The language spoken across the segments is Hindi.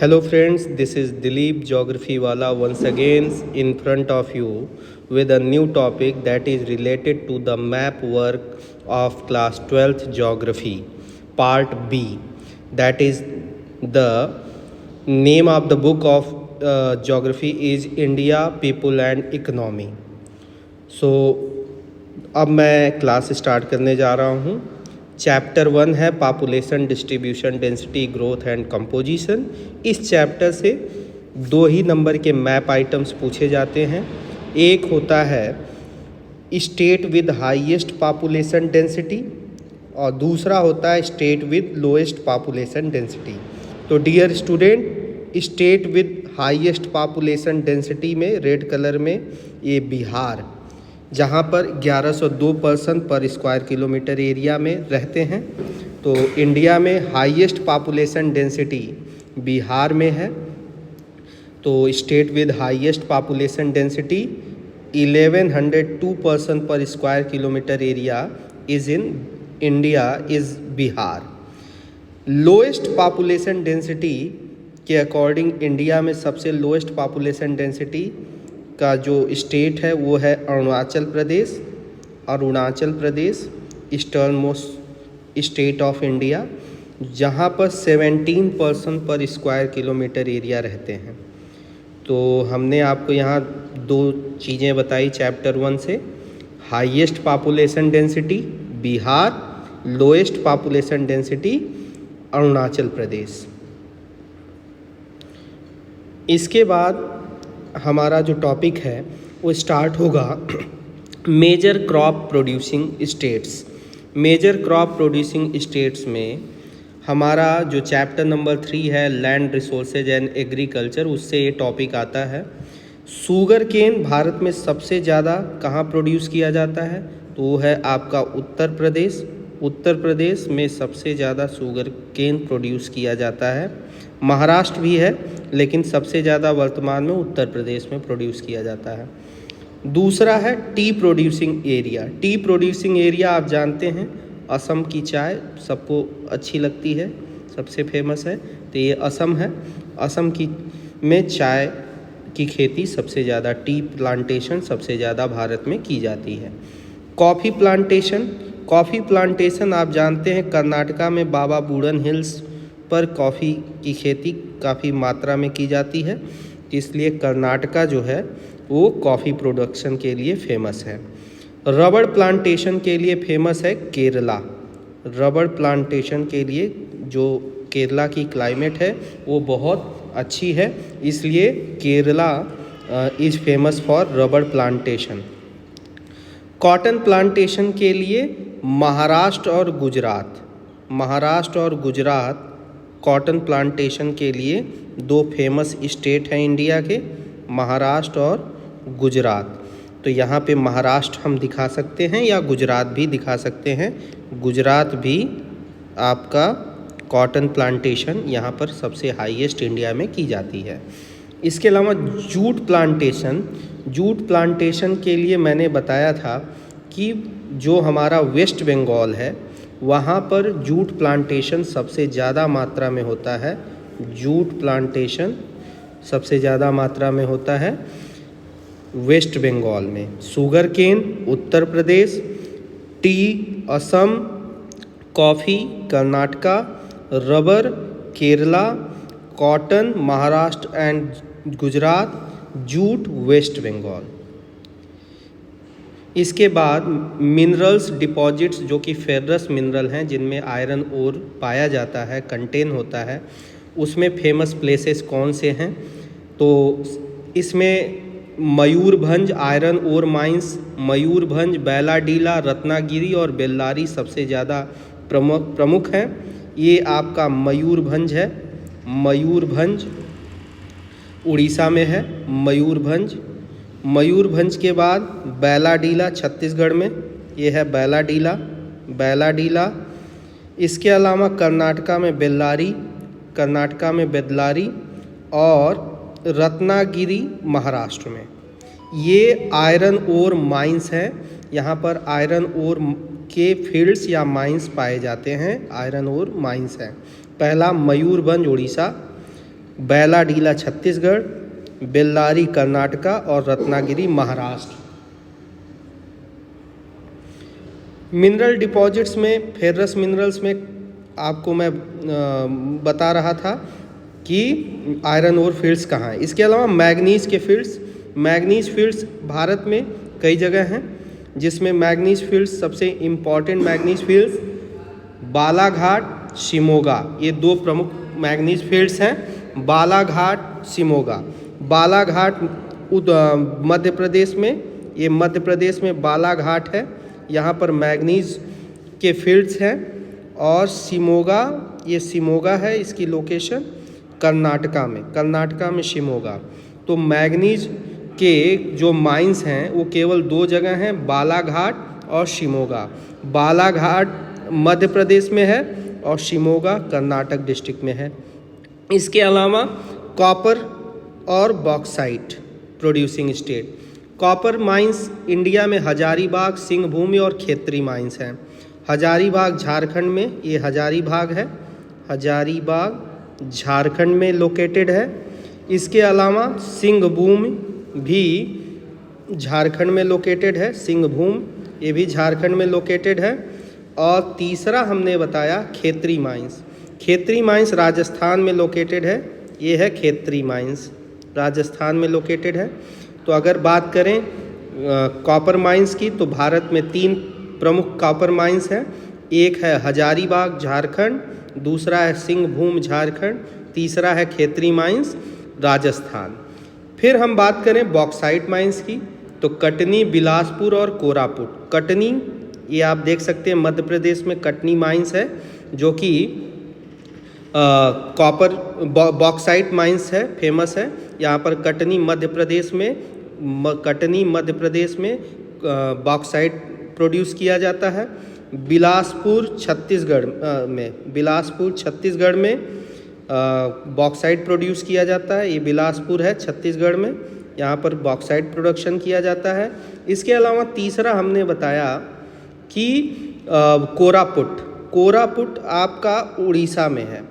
Hello friends, this is Dilip Geography Wala once again in front of you with a new topic that is related to the map work of class 12th geography part B. That is the name of the book of geography is India People and Economy. So अब मैं क्लास स्टार्ट करने जा रहा हूँ। चैप्टर 1 है population distribution density growth and composition. इस चैप्टर से 2 ही नंबर के मैप आइटम्स पूछे जाते हैं। एक होता है state with highest population density और दूसरा होता है state with lowest population density. तो dear student, state with highest population density में रेड कलर में ये बिहार, जहाँ पर 1102 person per square kilometre area में रहते हैं। तो इंडिया में हाईएस्ट पॉपुलेशन डेंसिटी बिहार में है। तो state with highest population density 1102 person per square kilometre area is in India is Bihar. Lowest population density के अकॉर्डिंग इंडिया में सबसे लोएस्ट पॉपुलेशन डेंसिटी का जो स्टेट है वो है Arunachal Pradesh. Arunachal Pradesh easternmost state of India, जहाँ पर 17 person per square kilometre area रहते हैं। तो हमने आपको यहाँ 2 चीज़ें बताई चैप्टर 1 से, highest population density Bihar, lowest population density Arunachal Pradesh. इसके बाद हमारा जो टॉपिक है वो स्टार्ट होगा major crop producing states. Major crop producing states में हमारा जो चैप्टर नंबर 3 है लैंड रिसोर्सेज एंड एग्रीकल्चर, उससे ये टॉपिक आता है। शुगर केन भारत में सबसे ज़्यादा कहाँ प्रोड्यूस किया जाता है, तो वो है आपका उत्तर प्रदेश। उत्तर प्रदेश में सबसे ज़्यादा शुगर केन प्रोड्यूस किया जाता है। महाराष्ट्र भी है, लेकिन सबसे ज़्यादा वर्तमान में उत्तर प्रदेश में प्रोड्यूस किया जाता है। दूसरा है T producing area. T producing area आप जानते हैं, असम की चाय सबको अच्छी लगती है, सबसे फेमस है, तो ये असम है। असम की में चाय की खेती सबसे ज़्यादा, टी प्लांटेशन सबसे ज़्यादा भारत में की जाती है। कॉफ़ी प्लांटेशन, कॉफ़ी प्लांटेशन आप जानते हैं कर्नाटका में बाबा बूडन हिल्स पर कॉफ़ी की खेती काफ़ी मात्रा में की जाती है, इसलिए कर्नाटका जो है वो कॉफ़ी प्रोडक्शन के लिए फेमस है। रबड़ प्लांटेशन के लिए फेमस है केरला। रबड़ प्लांटेशन के लिए जो केरला की क्लाइमेट है वो बहुत अच्छी है, इसलिए केरला इज़ फेमस फॉर रबड़ प्लांटेशन। कॉटन प्लांटेशन के लिए महाराष्ट्र और गुजरात, महाराष्ट्र और गुजरात कॉटन प्लांटेशन के लिए 2 फेमस स्टेट हैं इंडिया के, महाराष्ट्र और गुजरात। तो यहाँ पे महाराष्ट्र हम दिखा सकते हैं या गुजरात भी दिखा सकते हैं। गुजरात भी आपका कॉटन प्लांटेशन यहाँ पर सबसे हाईएस्ट इंडिया में की जाती है। इसके अलावा जूट प्लांटेशन, जूट प्लांटेशन के लिए मैंने बताया था कि जो हमारा वेस्ट बंगाल है वहाँ पर जूट प्लांटेशन सबसे ज़्यादा मात्रा में होता है। जूट प्लांटेशन सबसे ज़्यादा मात्रा में होता है वेस्ट बंगाल में। Sugar cane Uttar Pradesh, tea Assam, coffee Karnataka, rubber Kerala, cotton Maharashtra and Gujarat, jute west Bengal. इसके बाद मिनरल्स डिपॉजिट्स जो कि फेरस मिनरल हैं, जिनमें आयरन ओर पाया जाता है, कंटेन होता है, उसमें फेमस प्लेसेस कौन से हैं, तो इसमें Mayurbhanj iron ore mines, Mayurbhanj, Bailadila, Ratnagiri और बेल्लारी सबसे ज़्यादा प्रमुख हैं। ये आपका मयूरभंज है, मयूरभंज उड़ीसा में है। मयूरभंज, मयूरभंज के बाद बैलाडीला छत्तीसगढ़ में, ये है बैलाडीला, बैलाडीला। इसके अलावा कर्नाटका में बेल्लारी, कर्नाटका में बेल्लारी और रत्नागिरी महाराष्ट्र में। ये आयरन ओर माइंस हैं, यहाँ पर आयरन ओर के फील्ड्स या माइंस पाए जाते हैं, आयरन ओर माइंस हैं। पहला मयूरभंज उड़ीसा, बैलाडीला छत्तीसगढ़, बेल्लारी कर्नाटका और रत्नागिरी महाराष्ट्र। मिनरल डिपॉजिट्स में, फेरस मिनरल्स में आपको मैं बता रहा था कि आयरन ओर फील्ड्स कहाँ हैं। इसके अलावा मैग्नीज के फील्ड्स, मैग्नीज फील्ड्स भारत में कई जगह हैं, जिसमें मैग्नीज फील्ड्स सबसे important manganese fields Balaghat, Shimoga, ये दो प्रमुख मैग्नीज फील्ड्स हैं। बालाघाट, शिमोगा। बालाघाट मध्य प्रदेश में, ये मध्य प्रदेश में बालाघाट है, यहाँ पर मैग्नीज के फील्ड्स हैं। और शिमोगा, ये शिमोगा है, इसकी लोकेशन कर्नाटका में, कर्नाटका में शिमोगा। तो मैग्नीज के जो माइंस हैं वो केवल दो जगह हैं, बालाघाट और शिमोगा। बालाघाट मध्य प्रदेश में है और शिमोगा कर्नाटक डिस्ट्रिक्ट में है। इसके अलावा कॉपर और bauxite producing state. Copper mines India में हजारीबाग, सिंहभूमि और खेतरी माइंस हैं। हजारीबाग झारखंड में, ये हजारीबाग है, हजारीबाग झारखंड में लोकेटेड है। इसके अलावा सिंहभूमि भी झारखंड में लोकेटेड है, सिंहभूमि ये भी झारखंड में लोकेटेड है। और तीसरा हमने बताया खेतरी माइंस। खेतरी माइंस राजस्थान में लोकेटेड है, ये है खेतरी माइंस, राजस्थान में लोकेटेड है। तो अगर बात करें कॉपर माइंस की, तो भारत में 3 प्रमुख कॉपर माइंस हैं। एक है हजारीबाग झारखंड, दूसरा है सिंहभूम झारखंड, तीसरा है खेतरी माइंस राजस्थान। फिर हम बात करें बॉक्साइट माइंस की, तो कटनी, बिलासपुर और कोरापुट। कटनी, ये आप देख सकते हैं मध्य प्रदेश में कटनी माइंस है, जो कि कॉपर बॉक्साइट माइंस है, फेमस है। यहाँ पर कटनी मध्य प्रदेश में, कटनी मध्य प्रदेश में बॉक्साइट प्रोड्यूस किया जाता है। बिलासपुर छत्तीसगढ़ में, बिलासपुर छत्तीसगढ़ में बॉक्साइट प्रोड्यूस किया जाता है। ये बिलासपुर है छत्तीसगढ़ में, यहाँ पर बॉक्साइट प्रोडक्शन किया जाता है। इसके अलावा तीसरा हमने बताया कि कोरापुट, कोरापुट आपका उड़ीसा में है,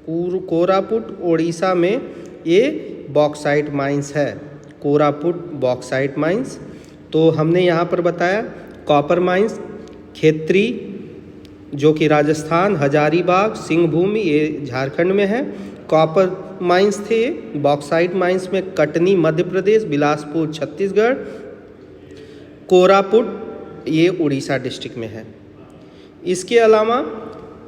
कोरापुट उड़ीसा में ये बॉक्साइट माइंस है, कोरापुट बॉक्साइट माइंस। तो हमने यहाँ पर बताया कॉपर माइंस, खेतरी जो कि राजस्थान, हजारीबाग, सिंहभूमि ये झारखंड में है। कॉपर माइंस थे, बॉक्साइट माइंस में कटनी मध्य प्रदेश, बिलासपुर छत्तीसगढ़, कोरापुट ये उड़ीसा डिस्ट्रिक्ट में है। इसके अलावा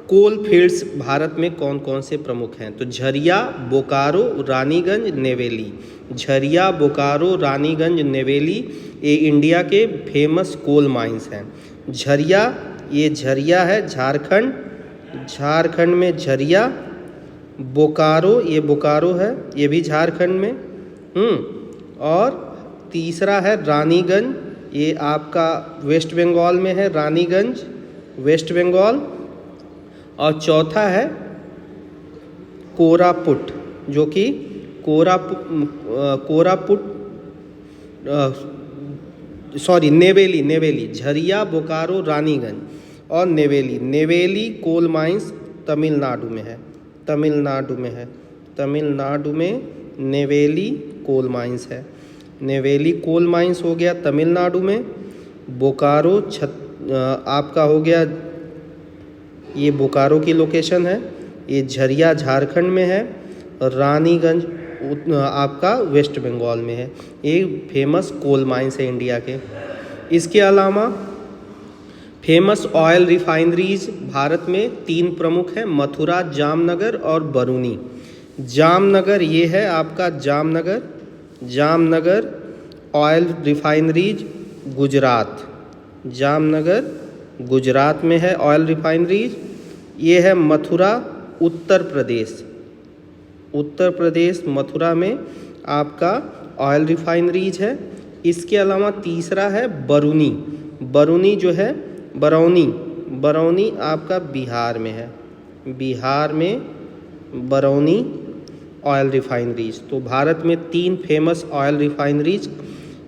कोल फील्ड्स भारत में कौन कौन से प्रमुख हैं, तो झरिया, बोकारो, रानीगंज, नेवेली। झरिया, बोकारो, रानीगंज, नेवेली ये इंडिया के फेमस कोल माइंस हैं। झरिया, ये झरिया है झारखंड, झारखंड में झरिया। बोकारो, ये बोकारो है, ये भी झारखंड में। और तीसरा है रानीगंज, ये आपका वेस्ट बंगाल में है, रानीगंज वेस्ट बंगाल। और चौथा है कोरापुट, जो कि नेवेली, नेवेली, झरिया, बोकारो, रानीगंज और नेवेली। नेवेली कोल माइंस तमिलनाडु में है, तमिलनाडु में है, तमिलनाडु में नेवेली कोल माइंस है। नेवेली कोल माइंस हो गया तमिलनाडु में। बोकारो आपका हो गया, ये बोकारो की लोकेशन है। ये झरिया झारखंड में है, रानीगंज आपका वेस्ट बंगाल में है। ये फेमस कोल माइंस है इंडिया के। इसके अलावा फेमस ऑयल रिफाइनरीज भारत में 3 प्रमुख हैं, मथुरा, जामनगर और बरूनी। जामनगर ये है आपका जामनगर, जामनगर ऑयल रिफाइनरीज गुजरात, जामनगर गुजरात में है ऑयल रिफाइनरीज। ये है मथुरा उत्तर प्रदेश, उत्तर प्रदेश मथुरा में आपका ऑयल रिफाइनरीज है। इसके अलावा तीसरा है बरूनी, बरूनी जो है बरौनी, बरौनी आपका बिहार में है, बिहार में बरौनी ऑयल रिफाइनरीज। तो भारत में 3 फेमस ऑयल रिफाइनरीज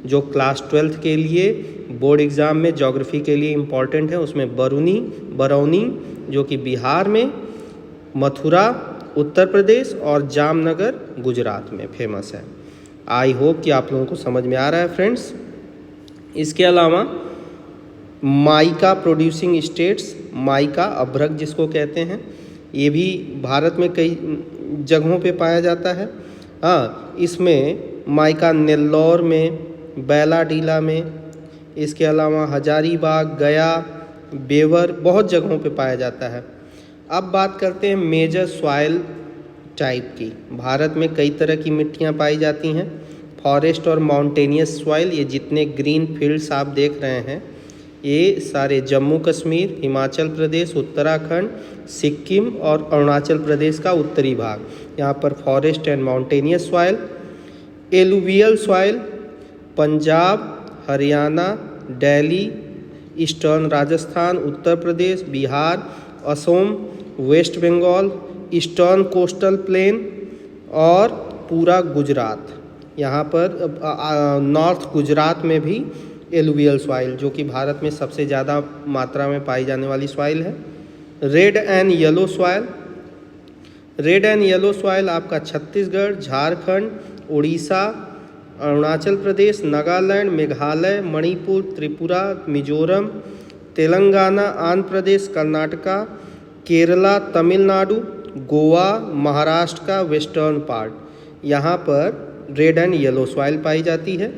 जो क्लास 12th के लिए बोर्ड एग्ज़ाम में ज्योग्राफी के लिए इम्पॉर्टेंट है, उसमें बरौनी जो कि बिहार में, मथुरा उत्तर प्रदेश और जामनगर गुजरात में फेमस है। आई होप कि आप लोगों को समझ में आ रहा है फ्रेंड्स। इसके अलावा माइका प्रोड्यूसिंग स्टेट्स, माइका अभ्रक जिसको कहते हैं, ये भी भारत में कई जगहों पे पाया जाता है। हाँ, इसमें माइका नेल्लौर में, बैलाडीला में, इसके अलावा हजारीबाग, गया, बेवर, बहुत जगहों पे पाया जाता है। अब बात करते हैं मेजर सॉइल टाइप की। भारत में कई तरह की मिट्टियाँ पाई जाती हैं। फॉरेस्ट और माउंटेनियस सॉइल, ये जितने ग्रीन फील्ड्स आप देख रहे हैं ये सारे जम्मू कश्मीर, हिमाचल प्रदेश, उत्तराखंड, सिक्किम और अरुणाचल प्रदेश का उत्तरी भाग, यहाँ पर forest and mountainous soil. Alluvial soil Punjab, Haryana, Delhi, eastern Rajasthan, Uttar Pradesh, Bihar, Assam, west Bengal, eastern coastal plain और पूरा गुजरात। यहाँ पर नॉर्थ गुजरात में भी एलुवियल सॉइल, जो कि भारत में सबसे ज़्यादा मात्रा में पाई जाने वाली सॉइल है। Red and yellow soil, red and yellow soil आपका छत्तीसगढ़, झारखंड, उड़ीसा, अरुणाचल प्रदेश, नागालैंड, मेघालय, मणिपुर, त्रिपुरा, मिजोरम, तेलंगाना, आंध्र प्रदेश, कर्नाटका, केरला, तमिलनाडु, गोवा, महाराष्ट्र का वेस्टर्न पार्ट, यहाँ पर रेड एंड येलो सॉइल पाई जाती है।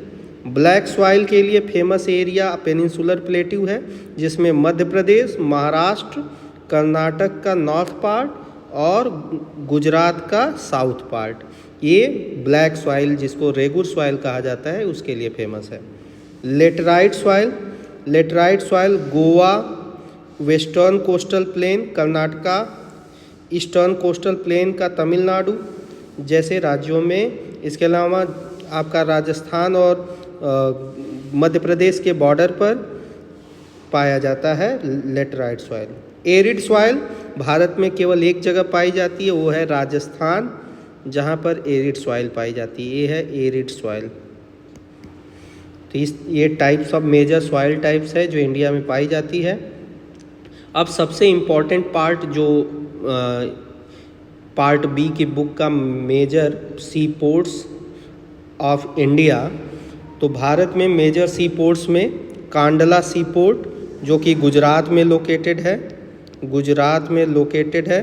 ब्लैक सॉइल के लिए फेमस एरिया पेनिनसुलर प्लेट्यू है, जिसमें मध्य प्रदेश, महाराष्ट्र, कर्नाटक का नॉर्थ पार्ट और गुजरात का साउथ पार्ट, ये ब्लैक सॉइल जिसको रेगुर सॉइल कहा जाता है उसके लिए फेमस है। Laterite soil, laterite soil Goa, western coastal plain Karnataka, eastern coastal plane का तमिलनाडु जैसे राज्यों में। इसके अलावा आपका राजस्थान और मध्य प्रदेश के बॉर्डर पर पाया जाता है laterite soil. Arid soil Bharat में केवल एक जगह पाई जाती है, वो है राजस्थान, जहाँ पर एरिड सॉइल पाई जाती है, ये है एरिड सॉइल। तो ये types of major soil types है जो इंडिया में पाई जाती है। अब सबसे इम्पॉर्टेंट पार्ट जो पार्ट बी की बुक का major sea ports of India, तो भारत में मेजर सी पोर्ट्स में कांडला सी पोर्ट जो कि गुजरात में लोकेटेड है, गुजरात में लोकेटेड है,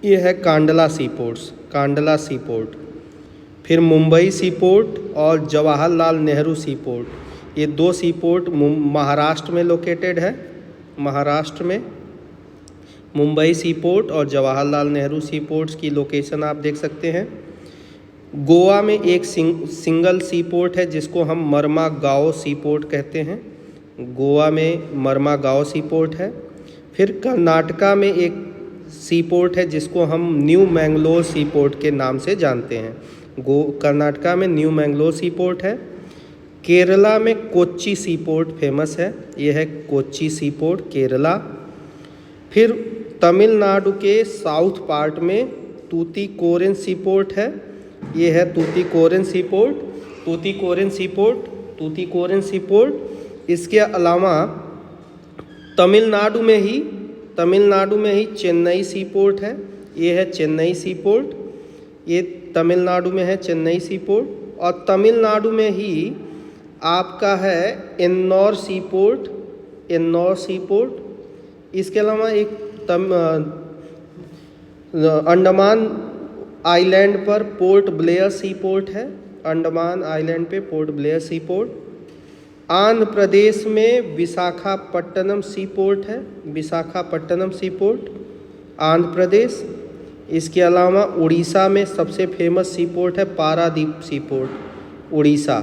ये है कांडला सी पोर्ट्स, कांडला सी पोर्ट। फिर मुंबई सी पोर्ट और जवाहरलाल नेहरू सी पोर्ट, ये दो सी पोर्ट महाराष्ट्र में लोकेटेड है। महाराष्ट्र में मुंबई सी पोर्ट और जवाहरलाल नेहरू सी पोर्ट्स की लोकेशन आप देख सकते हैं। गोवा में एक सिंगल सी पोर्ट है जिसको हम मर्मागांव सी पोर्ट कहते हैं, गोवा में मर्मागांव सी पोर्ट है। फिर कर्नाटका में एक सी पोर्ट है जिसको हम न्यू मैंगलोर सी पोर्ट के नाम से जानते हैं, कर्नाटका में न्यू मैंगलोर सी पोर्ट है। केरला में कोच्चि सी पोर्ट फेमस है, यह है कोच्चि सी पोर्ट केरला। फिर तमिलनाडु के साउथ पार्ट में तूतीकोरिन सी पोर्ट है, ये है तूतीकोरिन सी पोर्ट, तूतीकोरिन सी पोर्ट, तूतीकोरिन सी पोर्ट। इसके अलावा तमिलनाडु में ही चेन्नई सी पोर्ट है, ये है चेन्नई सी पोर्ट, ये तमिलनाडु में है चेन्नई सी पोर्ट। और तमिलनाडु में ही आपका है एन्नौर सी पोर्ट, एन्नौर सी पोर्ट। इसके अलावा एक अंडमान आइलैंड पर पोर्ट ब्लेयर सी पोर्ट है, अंडमान आइलैंड पे पोर्ट ब्लेयर सी पोर्ट। आंध्र प्रदेश में विशाखापट्टनम सी पोर्ट है, विशाखापट्टनम सी पोर्ट आंध्र प्रदेश। इसके अलावा उड़ीसा में सबसे फेमस सी पोर्ट है पारादीप सी पोर्ट, उड़ीसा।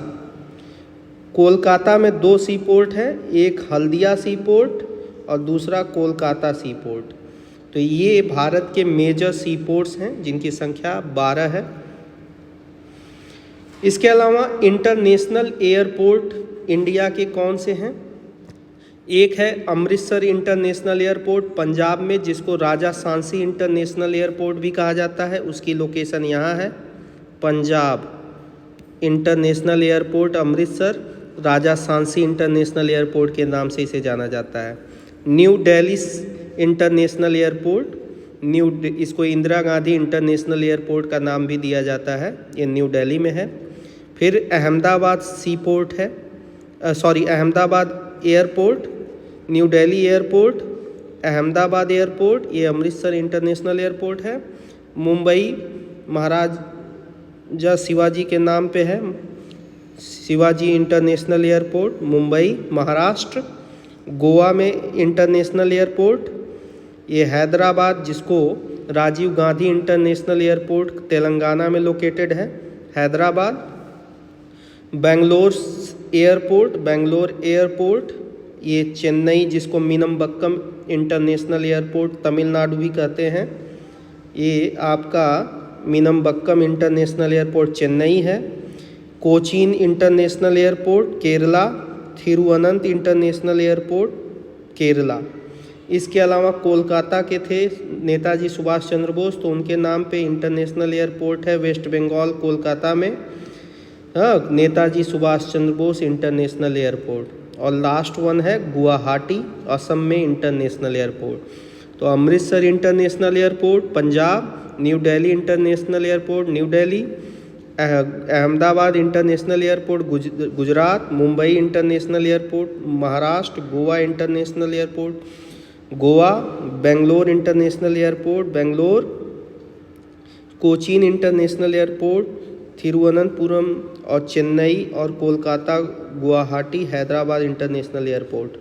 कोलकाता में दो सी पोर्ट है, एक हल्दिया सी पोर्ट और दूसरा कोलकाता सी पोर्ट। तो ये भारत के मेजर सी पोर्ट्स हैं जिनकी संख्या 12 है। इसके अलावा इंटरनेशनल एयरपोर्ट इंडिया के कौन से हैं? एक है अमृतसर इंटरनेशनल एयरपोर्ट पंजाब में, जिसको राजा सांसी इंटरनेशनल एयरपोर्ट भी कहा जाता है, उसकी लोकेशन यहाँ है पंजाब। इंटरनेशनल एयरपोर्ट अमृतसर, राजा सांसी इंटरनेशनल एयरपोर्ट के नाम से इसे जाना जाता है। न्यू दिल्ली इंटरनेशनल एयरपोर्ट इसको इंदिरा गांधी इंटरनेशनल एयरपोर्ट का नाम भी दिया जाता है, ये न्यू दिल्ली में है। फिर अहमदाबाद सी पोर्ट है, Ahmedabad airport, new Delhi airport, Ahmedabad airport, ये अमृतसर इंटरनेशनल एयरपोर्ट है। मुंबई महाराजा शिवाजी के नाम पे है, शिवाजी इंटरनेशनल एयरपोर्ट मुंबई महाराष्ट्र। गोवा में इंटरनेशनल एयरपोर्ट, ये हैदराबाद जिसको राजीव गांधी इंटरनेशनल एयरपोर्ट तेलंगाना में लोकेटेड है, हैदराबाद। बेंगलोर एयरपोर्ट, ये चेन्नई जिसको मीनमबक्कम इंटरनेशनल एयरपोर्ट तमिलनाडु भी कहते हैं, ये आपका मीनमबक्कम इंटरनेशनल एयरपोर्ट चेन्नई है। कोचीन इंटरनेशनल एयरपोर्ट केरला, थिरुवनंत इंटरनेशनल एयरपोर्ट केरला। इसके अलावा कोलकाता के थे नेताजी सुभाष चंद्र बोस, तो उनके नाम पे इंटरनेशनल एयरपोर्ट है वेस्ट बंगाल कोलकाता में, हाँ, नेताजी सुभाष चंद्र बोस इंटरनेशनल एयरपोर्ट। और लास्ट वन है गुवाहाटी असम में इंटरनेशनल एयरपोर्ट। तो Amritsar international airport Punjab, new Delhi international airport new Delhi, Ahmedabad international airport Gujarat, Mumbai international airport Maharashtra, Goa international airport Goa, Bangalore international airport Bangalore, Cochin international airport Thiruvananthapuram, और चेन्नई और कोलकाता गुवाहाटी हैदराबाद इंटरनेशनल एयरपोर्ट।